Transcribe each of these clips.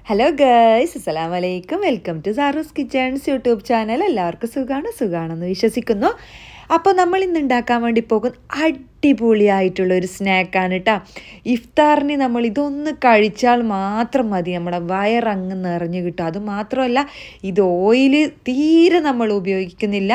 Hello guys, അസ്സലാമു അലൈക്കും. Welcome to Saaru's kitchens YouTube channel. എല്ലാവർക്കും സുഖമാണെന്ന് വിശ്വസിക്കുന്നു. അപ്പോൾ നമ്മൾ ഇന്ന് ഉണ്ടാക്കാൻ വേണ്ടി പോകുന്ന അടിപൊളിയായിട്ടുള്ളൊരു സ്നാക്കാണ് കേട്ടോ. ഇഫ്താറിന് നമ്മൾ ഇതൊന്ന് കഴിച്ചാൽ മാത്രം മതി, നമ്മുടെ വയറങ്ങ് നിറഞ്ഞു കിട്ടും. അതുമാത്രമല്ല, ഇത് ഓയിൽ തീരെ നമ്മൾ ഉപയോഗിക്കുന്നില്ല.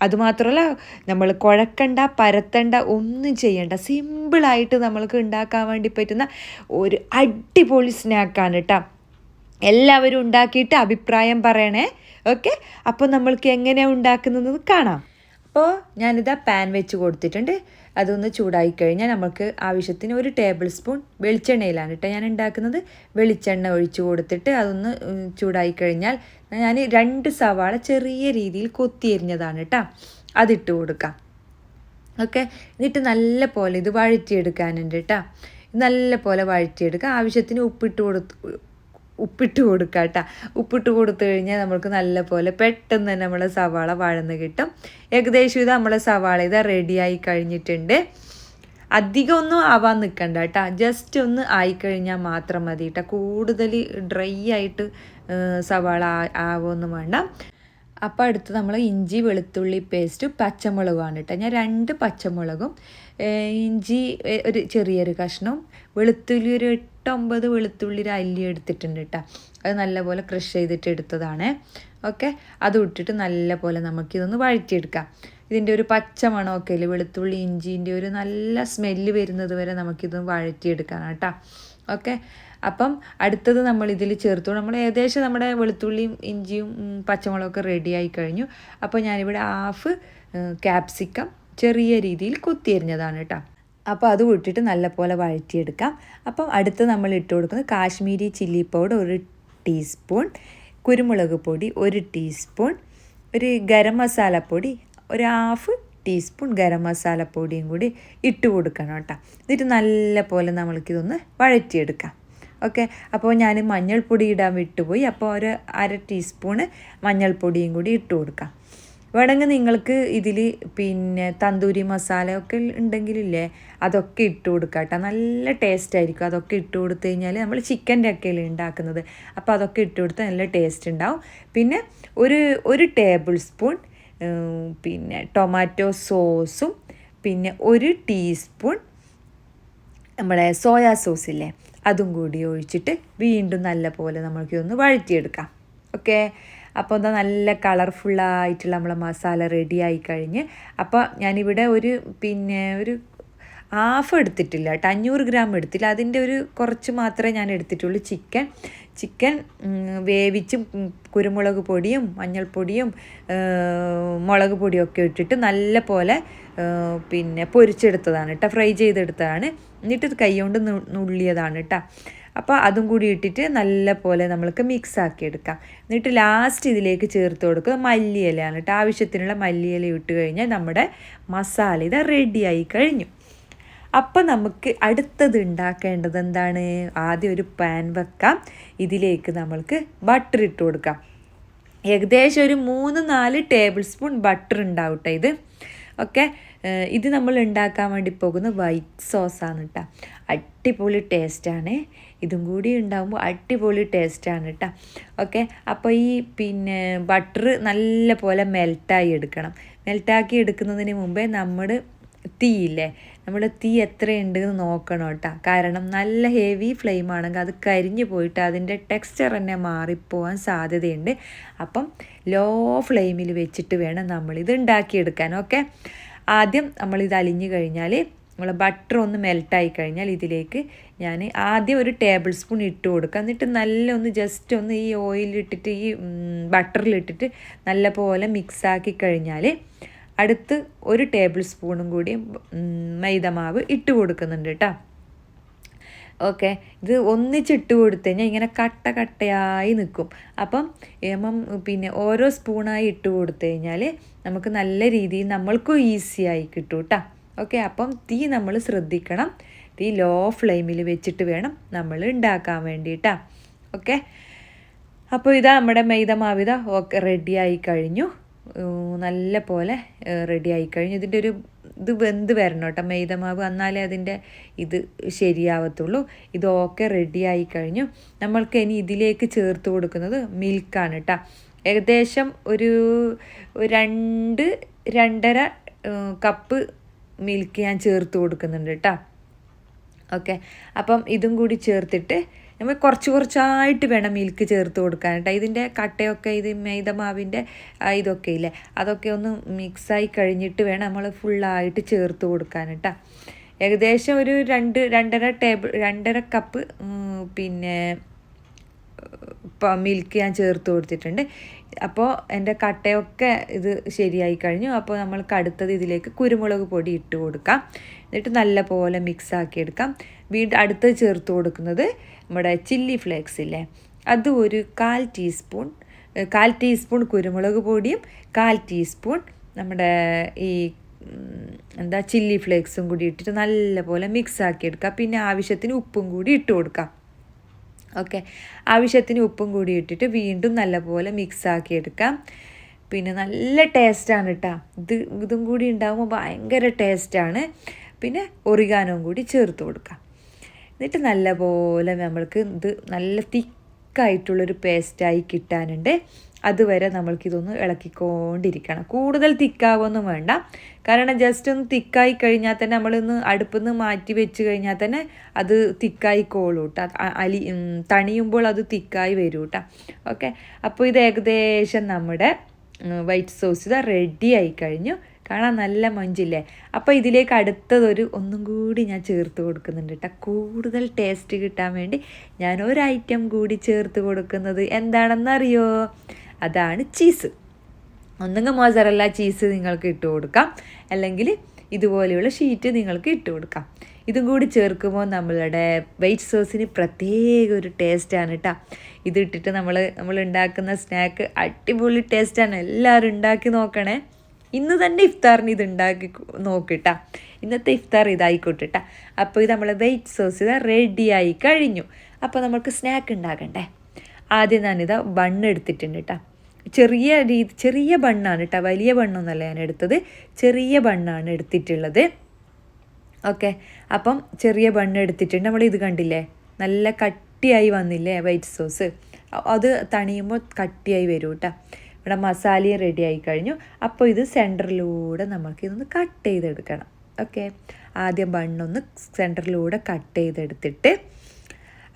അതുമാത്രമല്ല, നമ്മൾ കുഴക്കണ്ട, പരത്തണ്ട, ഒന്നും ചെയ്യണ്ട. സിമ്പിളായിട്ട് നമ്മൾക്ക് ഉണ്ടാക്കാൻ വേണ്ടി പറ്റുന്ന ഒരു അടിപൊളി സ്നാക്കാണ് കേട്ടോ. എല്ലാവരും ഉണ്ടാക്കിയിട്ട് അഭിപ്രായം പറയണേ. ഓക്കെ, അപ്പോൾ നമ്മൾക്ക് എങ്ങനെയാണ് ഉണ്ടാക്കുന്നത് കാണാം. അപ്പോൾ ഞാനിതാ പാൻ വെച്ച് കൊടുത്തിട്ടുണ്ട്. അതൊന്ന് ചൂടായി കഴിഞ്ഞാൽ നമുക്ക് ആവശ്യത്തിന് 1 ടേബിൾ സ്പൂൺ വെളിച്ചെണ്ണയിലാണ് കേട്ടോ ഞാൻ ഉണ്ടാക്കുന്നത്. വെളിച്ചെണ്ണ ഒഴിച്ച് കൊടുത്തിട്ട് അതൊന്ന് ചൂടായി കഴിഞ്ഞാൽ ഞാൻ 2 സവാള ചെറിയ രീതിയിൽ കൊത്തിയരിഞ്ഞതാണ് കേട്ടോ, അതിട്ട് കൊടുക്കാം. ഓക്കെ, എന്നിട്ട് നല്ല പോലെ ഇത് വഴറ്റിയെടുക്കാനുണ്ട് കേട്ടോ. നല്ല പോലെ വഴറ്റിയെടുക്കുക. ആവശ്യത്തിന് ഉപ്പിട്ട് കൊടുക്കുക കേട്ടോ. ഉപ്പിട്ട് കൊടുത്തു കഴിഞ്ഞാൽ നമുക്ക് നല്ല പോലെ പെട്ടെന്ന് തന്നെ നമ്മളെ സവാള വഴന്ന് കിട്ടും. ഏകദേശം ഇത് നമ്മളെ സവാള ഇതാ റെഡിയായി കഴിഞ്ഞിട്ടുണ്ട്. അധികം ഒന്നും ആവാൻ നിൽക്കണ്ട കേട്ടോ, ജസ്റ്റ് ഒന്ന് ആയിക്കഴിഞ്ഞാൽ മാത്രം മതി കേട്ടോ. കൂടുതൽ ഡ്രൈ ആയിട്ട് സവാള ആവുമൊന്നും വേണ്ട. അപ്പോൾ അടുത്ത് നമ്മൾ ഇഞ്ചി വെളുത്തുള്ളി പേസ്റ്റ് പച്ചമുളകുമാണ് കേട്ടോ. ഞാൻ 2 പച്ചമുളകും ഇഞ്ചി ഒരു ചെറിയൊരു കഷ്ണവും വെളുത്തുള്ളി ഒരു 8-9 വെളുത്തുള്ളി അല്ലി എടുത്തിട്ടുണ്ട് കേട്ടോ. അത് നല്ലപോലെ ക്രഷ് ചെയ്തിട്ട് എടുത്തതാണ്. ഓക്കെ, അത് ഇട്ടിട്ട് നല്ലപോലെ നമുക്കിതൊന്ന് വഴറ്റിയെടുക്കാം. ഇതിൻ്റെ ഒരു പച്ച മണമൊക്കെ ഇല്ലേ, വെളുത്തുള്ളി ഇഞ്ചിൻ്റെ ഒരു നല്ല സ്മെല്ല് വരുന്നത് വരെ നമുക്കിതൊന്ന് വഴറ്റിയെടുക്കാം കേട്ടോ. ഓക്കെ, അപ്പം അടുത്തത് നമ്മൾ ഇതിൽ ചേർത്തു. നമ്മൾ ഏകദേശം നമ്മുടെ വെളുത്തുള്ളിയും ഇഞ്ചിയും പച്ചമുളകൊക്കെ റെഡിയായി കഴിഞ്ഞു. അപ്പോൾ ഞാനിവിടെ 1/2 ക്യാപ്സിക്കം ചെറിയ രീതിയിൽ കൊത്തിയരിഞ്ഞതാണ് കേട്ടോ. അപ്പോൾ അത് ഇട്ടിട്ട് നല്ലപോലെ വഴറ്റിയെടുക്കാം. അപ്പം അടുത്ത് നമ്മൾ ഇട്ട് കൊടുക്കുന്നത് കാശ്മീരി ചില്ലി പൗഡർ 1 ടീസ്പൂൺ, കുരുമുളക് പൊടി 1 ടീസ്പൂൺ, ഒരു ഗരം മസാലപ്പൊടി 1/2 ടീസ്പൂൺ ഗരം മസാലപ്പൊടിയും കൂടി ഇട്ട് കൊടുക്കണം കേട്ടോ. എന്നിട്ട് നല്ല പോലെ നമ്മൾക്കിതൊന്ന് വഴറ്റിയെടുക്കാം. ഓക്കെ, അപ്പോൾ ഞാൻ മഞ്ഞൾപ്പൊടി ഇടാൻ വിട്ടുപോയി. അപ്പോൾ ഒരു 1/2 ടീസ്പൂണ് മഞ്ഞൾപ്പൊടിയും കൂടി ഇട്ട് കൊടുക്കാം. വേണമെങ്കിൽ നിങ്ങൾക്ക് ഇതിൽ പിന്നെ തന്തൂരി മസാല ഒക്കെ ഉണ്ടെങ്കിലില്ലേ, അതൊക്കെ ഇട്ട് കൊടുക്കാം കേട്ടോ. നല്ല ടേസ്റ്റ് ആയിരിക്കും. അതൊക്കെ ഇട്ട് കൊടുത്തു കഴിഞ്ഞാൽ നമ്മൾ ചിക്കൻ്റെ ഒക്കെയല്ലേ ഉണ്ടാക്കുന്നത്, അപ്പോൾ അതൊക്കെ ഇട്ട് കൊടുത്താൽ നല്ല ടേസ്റ്റ് ഉണ്ടാവും. പിന്നെ ഒരു ടേബിൾ സ്പൂൺ പിന്നെ ടൊമാറ്റോ സോസും, പിന്നെ 1 ടീസ്പൂൺ നമ്മുടെ സോയാ സോസില്ലേ, അതും കൂടി ഒഴിച്ചിട്ട് വീണ്ടും നല്ല പോലെ നമ്മൾക്കൊന്ന് വഴറ്റിയെടുക്കാം. ഓക്കെ, അപ്പോൾ എന്താ നല്ല കളർഫുള്ളായിട്ടുള്ള നമ്മളെ മസാല റെഡിയായി കഴിഞ്ഞ്. അപ്പോൾ ഞാനിവിടെ ഒരു 1/2 എടുത്തിട്ടില്ല കേട്ടോ, 500 ഗ്രാം എടുത്തില്ല. അതിൻ്റെ ഒരു കുറച്ച് മാത്രമേ ഞാൻ എടുത്തിട്ടുള്ളൂ. ചിക്കൻ വേവിച്ച് കുരുമുളക് പൊടിയും മഞ്ഞൾപ്പൊടിയും മുളക് പൊടിയും ഒക്കെ ഇട്ടിട്ട് നല്ല പോലെ പൊരിച്ചെടുത്തതാണ് കേട്ടോ, ഫ്രൈ ചെയ്തെടുത്തതാണ്. എന്നിട്ട് കൈ കൊണ്ട് നുള്ളിയതാണ് കേട്ടോ. അപ്പോൾ അതും കൂടി ഇട്ടിട്ട് നല്ല പോലെ നമ്മൾക്ക് മിക്സ് ആക്കി എടുക്കാം. എന്നിട്ട് ലാസ്റ്റ് ഇതിലേക്ക് ചേർത്ത് കൊടുക്കുക മല്ലിയിലയാണ് കേട്ടോ. ആവശ്യത്തിനുള്ള മല്ലിയില ഇട്ട് കഴിഞ്ഞാൽ നമ്മുടെ മസാല ഇത് റെഡിയായി കഴിഞ്ഞു. അപ്പം നമുക്ക് അടുത്തത് ഉണ്ടാക്കേണ്ടത് എന്താണ്? ആദ്യം ഒരു പാൻ വെക്കാം. ഇതിലേക്ക് നമ്മൾക്ക് ബട്ടർ ഇട്ട് കൊടുക്കാം. ഏകദേശം ഒരു 3-4 ടേബിൾ സ്പൂൺ ബട്ടർ ഉണ്ടാവും കേട്ടോ ഇത്. ഓക്കെ, ഇത് നമ്മൾ ഉണ്ടാക്കാൻ വേണ്ടി പോകുന്ന വൈറ്റ് സോസാണ് കേട്ടോ. അടിപൊളി ടേസ്റ്റാണ്. ഇതും കൂടി ഉണ്ടാകുമ്പോൾ അടിപൊളി ടേസ്റ്റാണ് കേട്ടോ. ഓക്കെ, അപ്പോൾ ഈ ബട്ടർ നല്ല പോലെ മെൽറ്റായി എടുക്കണം. മെൽറ്റാക്കി എടുക്കുന്നതിന് മുമ്പേ നമ്മുടെ തീ എത്രയുണ്ടെന്ന് നോക്കണം കേട്ടോ. കാരണം നല്ല ഹെവി ഫ്ലെയിം ആണെങ്കിൽ അത് കരിഞ്ഞു പോയിട്ട് അതിൻ്റെ ടെക്സ്ചർ തന്നെ മാറിപ്പോവാൻ സാധ്യതയുണ്ട്. അപ്പം ലോ ഫ്ലെയിമിൽ വെച്ചിട്ട് വേണം നമ്മളിത് ഉണ്ടാക്കിയെടുക്കാൻ. ഓക്കെ, ആദ്യം നമ്മളിത് അലിഞ്ഞു കഴിഞ്ഞാൽ, നമ്മൾ ബട്ടർ ഒന്ന് മെൽട്ടായി കഴിഞ്ഞാൽ ഇതിലേക്ക് ഞാൻ ആദ്യം 1 ടേബിൾ സ്പൂൺ ഇട്ട് കൊടുക്കുക. എന്നിട്ട് ജസ്റ്റ് ഒന്ന് ഈ ഓയിലിട്ടിട്ട് ഈ ബട്ടറിലിട്ടിട്ട് നല്ല പോലെ മിക്സാക്കി കഴിഞ്ഞാൽ അടുത്ത് 1 ടേബിൾ സ്പൂണും കൂടി മൈദമാവ് ഇട്ട് കൊടുക്കുന്നുണ്ട് കേട്ടോ. ഓക്കെ, ഇത് ഒന്നിച്ചിട്ട് കൊടുത്തു കഴിഞ്ഞാൽ ഇങ്ങനെ കട്ടയായി നിൽക്കും. അപ്പം ഓരോ സ്പൂണായി ഇട്ട് കൊടുത്തു കഴിഞ്ഞാൽ നമുക്ക് നല്ല രീതിയിൽ നമ്മൾക്കും ഈസിയായി കിട്ടും കേട്ടോ. ഓക്കെ, അപ്പം തീ നമ്മൾ ശ്രദ്ധിക്കണം. തീ ലോ ഫ്ലെയിമിൽ വെച്ചിട്ട് വേണം നമ്മൾ ഉണ്ടാക്കാൻ വേണ്ടിയിട്ടാണ്. ഓക്കെ, അപ്പോൾ ഇതാ നമ്മുടെ മൈദമാവ് ഓക്കെ റെഡിയായി കഴിഞ്ഞു. നല്ല പോലെ റെഡിയായി കഴിഞ്ഞു. ഇതിൻ്റെ ഒരു ഇത് വെന്ത് വരണം കേട്ടോ മൈദമാവ്, എന്നാലേ അതിൻ്റെ ഇത് ശരിയാവത്തുള്ളൂ. ഇതൊക്കെ റെഡിയായി കഴിഞ്ഞു. നമ്മൾക്ക് ഇനി ഇതിലേക്ക് ചേർത്ത് കൊടുക്കുന്നത് മിൽക്കാണ് കേട്ടോ. ഏകദേശം ഒരു 2-2.5 കപ്പ് മിൽക്ക് ഞാൻ ചേർത്ത് കൊടുക്കുന്നുണ്ട് കേട്ടോ. ഓക്കെ, അപ്പം ഇതും കൂടി ചേർത്തിട്ട് നമ്മൾ കുറച്ചായിട്ട് വേണം മിൽക്ക് ചേർത്ത് കൊടുക്കാൻ കേട്ടോ. ഇതിൻ്റെ കട്ടയൊക്കെ ഇത് മൈദമാവിൻ്റെ ഇതൊക്കെ ഇല്ലേ, അതൊക്കെ ഒന്ന് മിക്സായി കഴിഞ്ഞിട്ട് വേണം നമ്മൾ ഫുള്ളായിട്ട് ചേർത്ത് കൊടുക്കാൻ കേട്ടോ. ഏകദേശം ഒരു 2-2.5 കപ്പ് പിന്നെ മിൽക്ക് ഞാൻ ചേർത്ത് കൊടുത്തിട്ടുണ്ട്. അപ്പോൾ എൻ്റെ കട്ടയൊക്കെ ഇത് ശരിയായി കഴിഞ്ഞു. അപ്പോൾ നമ്മൾക്ക് അടുത്തത് ഇതിലേക്ക് കുരുമുളക് പൊടി ഇട്ട് കൊടുക്കാം. എന്നിട്ട് നല്ല പോലെ മിക്സാക്കി എടുക്കാം. വീണ്ടും അടുത്തത് ചേർത്ത് കൊടുക്കുന്നത് നമ്മുടെ ചില്ലി ഫ്ലേക്സ് ഇല്ലേ, അത് ഒരു 1/4 ടീസ്പൂൺ കുരുമുളക് പൊടിയും 1/4 ടീസ്പൂൺ നമ്മുടെ ഈ ചില്ലി ഫ്ലേക്സും കൂടി ഇട്ടിട്ട് നല്ല പോലെ മിക്സാക്കി എടുക്കാം. പിന്നെ ആവശ്യത്തിന് ഉപ്പും കൂടി ഇട്ട് കൊടുക്കാം. ഓക്കെ, ആവശ്യത്തിന് ഉപ്പും കൂടി ഇട്ടിട്ട് വീണ്ടും നല്ലപോലെ മിക്സാക്കി എടുക്കാം. പിന്നെ നല്ല ടേസ്റ്റാണ് കേട്ടോ. ഇതും കൂടി ഉണ്ടാകുമ്പോൾ ഭയങ്കര ടേസ്റ്റാണ്. പിന്നെ ഒറിഗാനോയും കൂടി ചേർത്ത് കൊടുക്കാം. എന്നിട്ട് നല്ലപോലെ നമ്മൾക്ക് ഇത് നല്ല തിക്കായിട്ടുള്ളൊരു പേസ്റ്റായി കിട്ടാനുണ്ട്. അതുവരെ നമ്മൾക്കിതൊന്ന് ഇളക്കിക്കൊണ്ടിരിക്കണം. കൂടുതൽ തിക്കാവൊന്നും വേണ്ട, കാരണം ജസ്റ്റ് ഒന്ന് തിക്കായി കഴിഞ്ഞാൽ തന്നെ നമ്മളിന്ന് അടുപ്പിൽ നിന്ന് മാറ്റി വെച്ച് കഴിഞ്ഞാൽ തന്നെ അത് തിക്കായിക്കോളൂ കേട്ടോ. തണിയുമ്പോൾ അത് തിക്കായി വരും കേട്ടോ. ഓക്കെ, അപ്പോൾ ഇത് ഏകദേശം നമ്മുടെ വൈറ്റ് സോസ് ഇത് റെഡി ആയി കഴിഞ്ഞു. കാണാൻ നല്ല മൊഞ്ചില്ലേ. അപ്പോൾ ഇതിലേക്ക് അടുത്തതൊരു ഒന്നും കൂടി ഞാൻ ചേർത്ത് കൊടുക്കുന്നുണ്ട് കേട്ടോ. കൂടുതൽ ടേസ്റ്റ് കിട്ടാൻ വേണ്ടി ഞാൻ ഒരു ഐറ്റം കൂടി ചേർത്ത് കൊടുക്കുന്നത് എന്താണെന്നറിയോ? അതാണ് ചീസ്. ഒന്നുകിൽ മോസറല്ല ചീസ് നിങ്ങൾക്ക് ഇട്ട് കൊടുക്കാം, അല്ലെങ്കിൽ ഇതുപോലെയുള്ള ഷീറ്റ് നിങ്ങൾക്ക് ഇട്ട് കൊടുക്കാം. ഇതും കൂടി ചേർക്കുമ്പോൾ നമ്മളുടെ വൈറ്റ് സോസിന് പ്രത്യേക ഒരു ടേസ്റ്റാണ് കേട്ടോ. ഇതിട്ടിട്ട് നമ്മൾ ഉണ്ടാക്കുന്ന സ്നാക്ക് അടിപൊളി ടേസ്റ്റാണ്. എല്ലാവരും ഉണ്ടാക്കി നോക്കണേ. ഇന്ന് തന്നെ ഇഫ്താറിന് ഇത് ഉണ്ടാക്കി നോക്കിട്ടാ. ഇന്നത്തെ ഇഫ്താർ ഇതായിക്കോട്ടെ കേട്ടോ. അപ്പോൾ ഇത് നമ്മളെ വൈറ്റ് സോസ് ഇത് റെഡിയായി കഴിഞ്ഞു. അപ്പോൾ നമുക്ക് സ്നാക്ക് ഉണ്ടാക്കണ്ടേ. ആദ്യം ഞാനിതാ ബണ്ണ് എടുത്തിട്ടുണ്ട് കേട്ടോ. ചെറിയ ബണ്ണാണ് കേട്ടോ, വലിയ ബണ്ണൊന്നുമല്ല ഞാൻ എടുത്തത്, ചെറിയ ബണ്ണാണ് എടുത്തിട്ടുള്ളത്. ഓക്കെ, അപ്പം ചെറിയ ബണ്ണ് എടുത്തിട്ടുണ്ട്. നമ്മളിത് കണ്ടില്ലേ, നല്ല കട്ടിയായി വന്നില്ലേ വൈറ്റ് സോസ്. അത് തണിയുമ്പോൾ കട്ടിയായി വരും കേട്ടോ. ഇവിടെ മസാലയും റെഡി ആയി കഴിഞ്ഞു. അപ്പോൾ ഇത് സെൻറ്ററിലൂടെ നമുക്കിതൊന്ന് കട്ട് ചെയ്തെടുക്കണം. ഓക്കെ, ആദ്യം ബണ്ണൊന്ന് സെൻറ്ററിലൂടെ കട്ട് ചെയ്തെടുത്തിട്ട്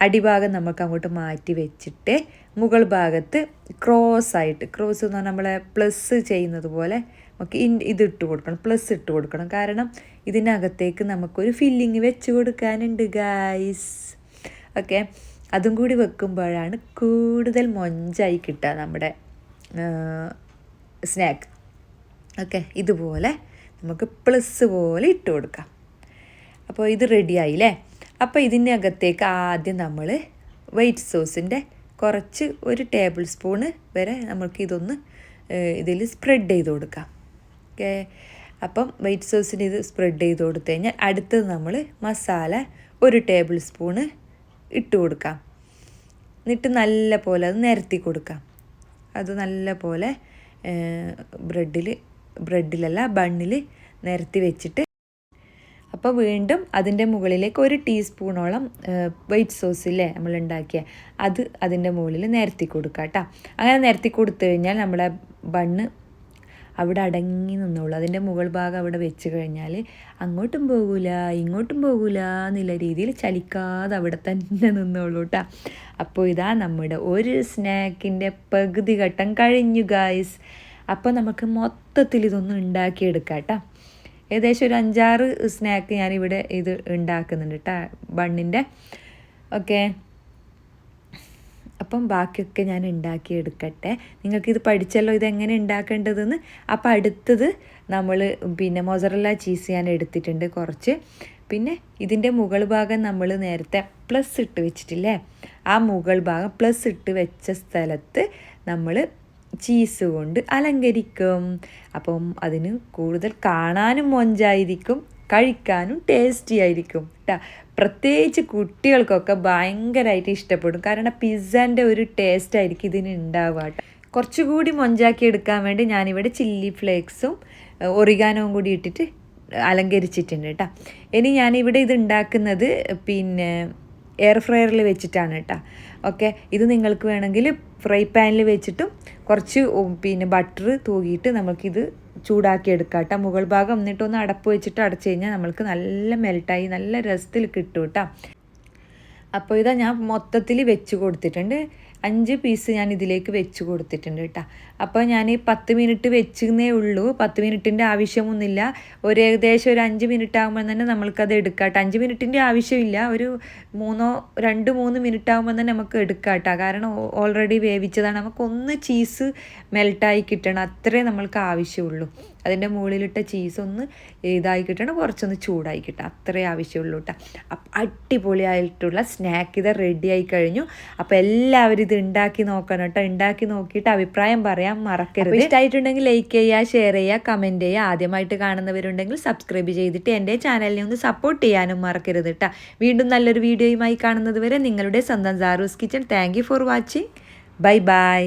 അടിഭാഗം നമുക്ക് അങ്ങോട്ട് മാറ്റി വെച്ചിട്ട് മുകൾ ഭാഗത്ത് ക്രോസ് എന്ന് പറഞ്ഞാൽ നമ്മളെ പ്ലസ് ചെയ്യുന്നത് പോലെ നമുക്ക് ഇതിട്ട് കൊടുക്കണം, പ്ലസ് ഇട്ട് കൊടുക്കണം. കാരണം ഇതിനകത്തേക്ക് നമുക്കൊരു ഫില്ലിങ് വെച്ച് കൊടുക്കാനുണ്ട് ഗായ്സ്. ഓക്കെ, അതും കൂടി വെക്കുമ്പോഴാണ് കൂടുതൽ മൊഞ്ചായി കിട്ടുക നമ്മുടെ സ്നാക്ക്. ഓക്കെ, ഇതുപോലെ നമുക്ക് പ്ലസ് പോലെ ഇട്ട് കൊടുക്കാം. അപ്പോൾ ഇത് റെഡിയായില്ലേ. അപ്പോൾ ഇതിൻ്റെ അകത്തേക്ക് ആദ്യം നമ്മൾ വൈറ്റ് സോസിൻ്റെ കുറച്ച് 1 ടേബിൾ സ്പൂണ് വരെ നമുക്ക് ഇതൊന്ന് ഇതിൽ സ്പ്രെഡ് ചെയ്ത് കൊടുക്കാം. ഓക്കെ, അപ്പം വൈറ്റ് സോസിന് ഇത് സ്പ്രെഡ് ചെയ്ത് കൊടുത്തു കഴിഞ്ഞാൽ അടുത്തത് നമ്മൾ മസാല 1 ടേബിൾ സ്പൂണ് ഇട്ട് കൊടുക്കാം. എന്നിട്ട് നല്ല പോലെ അത് നിരത്തി കൊടുക്കാം. അത് നല്ല പോലെ ബ്രെഡിലല്ല ബണ്ണിൽ നിരത്തി വെച്ചിട്ട് അപ്പോൾ വീണ്ടും അതിൻ്റെ മുകളിലേക്ക് 1 ടീസ്പൂണോളം വൈറ്റ് സോസില്ലേ നമ്മൾ ഉണ്ടാക്കിയ അത് അതിൻ്റെ മുകളിൽ നിരത്തി കൊടുക്കുക കേട്ടോ. അങ്ങനെ നിരത്തി കൊടുത്തു കഴിഞ്ഞാൽ നമ്മുടെ ബണ്ണ് അവിടെ അടങ്ങി നിന്നോളൂ. അതിൻ്റെ മുകൾ ഭാഗം അവിടെ വെച്ച് കഴിഞ്ഞാൽ അങ്ങോട്ടും പോകൂല ഇങ്ങോട്ടും പോകൂല എന്നുള്ള രീതിയിൽ ചലിക്കാതെ അവിടെ തന്നെ നിന്നോളൂ കേട്ടോ. അപ്പോൾ ഇതാ നമ്മുടെ ഒരു സ്നാക്കിൻ്റെ പകുതി ഘട്ടം കഴിഞ്ഞു ഗായ്സ്. അപ്പോൾ നമുക്ക് മൊത്തത്തിൽ ഇതൊന്ന് ഉണ്ടാക്കിയെടുക്കാം കേട്ടോ. ഏകദേശം ഒരു 5-6 സ്നാക്ക് ഞാനിവിടെ ഇത് ഉണ്ടാക്കുന്നുണ്ട് കേട്ടോ ബണ്ണിൻ്റെ. ഓക്കെ, അപ്പം ബാക്കിയൊക്കെ ഞാൻ ഉണ്ടാക്കിയെടുക്കട്ടെ. നിങ്ങൾക്കിത് പഠിച്ചല്ലോ ഇതെങ്ങനെ ഉണ്ടാക്കേണ്ടതെന്ന്. അപ്പം അടുത്തത് നമ്മൾ പിന്നെ മൊസറല്ല ചീസ് ഞാൻ എടുത്തിട്ടുണ്ട് കുറച്ച്. പിന്നെ ഇതിൻ്റെ മുകൾ ഭാഗം നമ്മൾ നേരത്തെ പ്ലസ് ഇട്ട് വെച്ചിട്ടില്ലേ, ആ മുകൾ ഭാഗം പ്ലസ് ഇട്ട് വെച്ച സ്ഥലത്ത് നമ്മൾ ചീസ് കൊണ്ട് അലങ്കരിക്കും. അപ്പം അതിന് കൂടുതൽ കാണാനും മൊഞ്ചായിരിക്കും, കഴിക്കാനും ടേസ്റ്റി ആയിരിക്കും കേട്ടോ. പ്രത്യേകിച്ച് കുട്ടികൾക്കൊക്കെ ഭയങ്കരമായിട്ട് ഇഷ്ടപ്പെടും. കാരണം പിസ്സൻ്റെ ഒരു ടേസ്റ്റ് ആയിരിക്കും ഇതിന് ഉണ്ടാവുക കേട്ടോ. കുറച്ചുകൂടി മൊഞ്ചാക്കി എടുക്കാൻ വേണ്ടി ഞാനിവിടെ ചില്ലി ഫ്ലേക്സും ഒറിഗാനോവും കൂടി ഇട്ടിട്ട് അലങ്കരിച്ചിട്ടുണ്ട് കേട്ടോ. ഇനി ഞാനിവിടെ ഇത് ഉണ്ടാക്കുന്നത് പിന്നെ എയർ ഫ്രയറിൽ വെച്ചിട്ടാണ് കേട്ടോ. ഓക്കെ, ഇത് നിങ്ങൾക്ക് വേണമെങ്കിൽ ഫ്രൈ പാനിൽ വെച്ചിട്ടും കുറച്ച് പിന്നെ ബട്ടർ തൂകിയിട്ട് നമുക്കിത് ചൂടാക്കി എടുക്കാം കേട്ടോ. മുകൾ ഭാഗം എന്നിട്ടൊന്ന് അടപ്പ് വെച്ചിട്ട് അടച്ചു കഴിഞ്ഞാൽ നമ്മൾക്ക് നല്ല മെൽട്ടായി നല്ല രസത്തിൽ കിട്ടും കേട്ടോ. അപ്പോൾ ഇതാ ഞാൻ മൊത്തത്തിൽ വെച്ച് കൊടുത്തിട്ടുണ്ട്. 5 പീസ് ഞാൻ ഇതിലേക്ക് വെച്ച് കൊടുത്തിട്ടുണ്ട് കേട്ടോ. അപ്പോൾ ഞാൻ 10 മിനിറ്റ് വെച്ചേ ഉള്ളൂ, 10 മിനിറ്റിൻ്റെ ആവശ്യമൊന്നുമില്ല. ഏകദേശം ഒരു 5 മിനിറ്റ് ആകുമ്പോൾ തന്നെ നമ്മൾക്കത് എടുക്കാം കേട്ടോ. 5 മിനിറ്റിൻ്റെ ആവശ്യമില്ല, ഒരു 2-3 മിനിറ്റ് ആകുമ്പോൾ തന്നെ നമുക്ക് എടുക്കാം കേട്ടോ. കാരണം ഓൾറെഡി വേവിച്ചതാണ്. നമുക്കൊന്ന് ചീസ് മെൽട്ടായി കിട്ടണം, അത്രേ നമ്മൾക്ക് ആവശ്യമുള്ളൂ. അതിൻ്റെ മുകളിലിട്ട ചീസ് ഒന്ന് ഇതായി കിട്ടണം, കുറച്ചൊന്ന് ചൂടായി കിട്ടണം, അത്രേ ആവശ്യമുള്ളൂ കേട്ടോ. അപ്പം അടിപൊളിയായിട്ടുള്ള സ്നാക്ക് ഇത് റെഡി ആയി കഴിഞ്ഞു. അപ്പോൾ എല്ലാവരും ഇത് ഉണ്ടാക്കി നോക്കണം കേട്ടോ. ഉണ്ടാക്കി നോക്കിയിട്ട് അഭിപ്രായം പറയാൻ മറക്കരുത്. ഇഷ്ടമായിട്ടുണ്ടെങ്കിൽ ലൈക്ക് ചെയ്യുക, ഷെയർ ചെയ്യുക, കമൻറ്റ് ചെയ്യുക. ആദ്യമായിട്ട് കാണുന്നവരുണ്ടെങ്കിൽ സബ്സ്ക്രൈബ് ചെയ്തിട്ട് എൻ്റെ ചാനലിനെ ഒന്ന് സപ്പോർട്ട് ചെയ്യാനും മറക്കരുത് കേട്ടോ. വീണ്ടും നല്ലൊരു വീഡിയോയുമായി കാണുന്നത് വരെ നിങ്ങളുടെ സ്വന്തം Saaru's kitchen. Thank you for watching. Bye by.